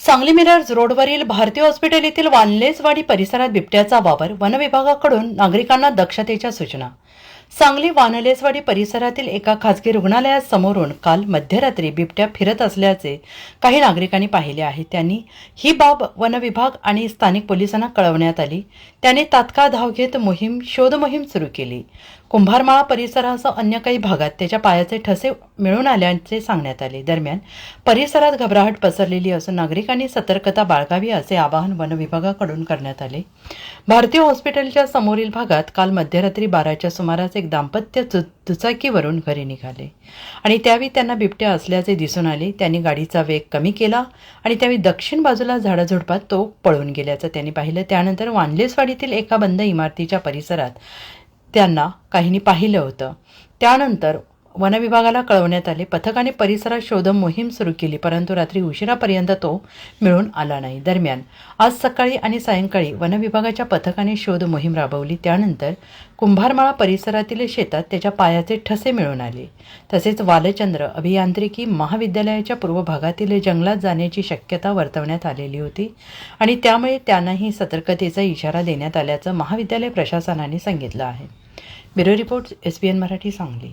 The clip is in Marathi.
सांगली मिरज रोडवरील भारतीय हॉस्पिटल येथील वानलेसवाडी परिसरात बिबट्याचा वावर वन विभागाकडून नागरिकांना दक्षतेच्या सूचना। सांगली वानलेसवाडी परिसरातील एका खासगी रुग्णालयासमोरून काल मध्यरात्री बिबट्या फिरत असल्याचे काही नागरिकांनी पाहिले आहे। त्यांनी ही बाब वन विभाग आणि स्थानिक पोलिसांना कळवण्यात आली। त्यांनी तात्काळ धाव घेत शोध मोहीम सुरू केली। कुंभारमाळा परिसरासह अन्य काही भागात त्याच्या पायाचे ठसे मिळून आल्याचे सांगण्यात आले। दरम्यान परिसरात घबराहट पसरलेली असून नागरिकांनी सतर्कता बाळगावी असे आवाहन वन विभागाकडून करण्यात आले। भारतीय हॉस्पिटलच्या समोरील भागात काल मध्यरात्री 12च्या सुमारास एक दाम्पत्य दुचाकीवरून घरी निघाले आणि त्यावेळी त्यांना बिबट्या असल्याचे दिसून आले। त्यांनी गाडीचा वेग कमी केला आणि त्यावेळी दक्षिण बाजूला झाडाझुडपात तो पळून गेल्याचं त्यांनी पाहिलं। त्यानंतर वानलेसवाडीतील एका बंद इमारतीच्या परिसरात त्यांना काहींनी पाहिलं होतं। त्यानंतर वन विभागाला कळवण्यात आले। पथकाने परिसरात शोध मोहीम सुरू केली, परंतु रात्री उशिरापर्यंत तो मिळून आला नाही। दरम्यान आज सकाळी आणि सायंकाळी वन विभागाच्या पथकाने शोध मोहीम राबवली। त्यानंतर कुंभारमाळा परिसरातील शेतात त्याच्या पायाचे ठसे मिळून आले। तसेच वालचंद्र अभियांत्रिकी महाविद्यालयाच्या पूर्व भागातील जंगलात जाण्याची शक्यता वर्तवण्यात आलेली होती आणि त्यामुळे त्यांनाही सतर्कतेचा इशारा देण्यात आल्याचं महाविद्यालय प्रशासनाने सांगितलं आहे। Bureau report SBN Marathi Sangli.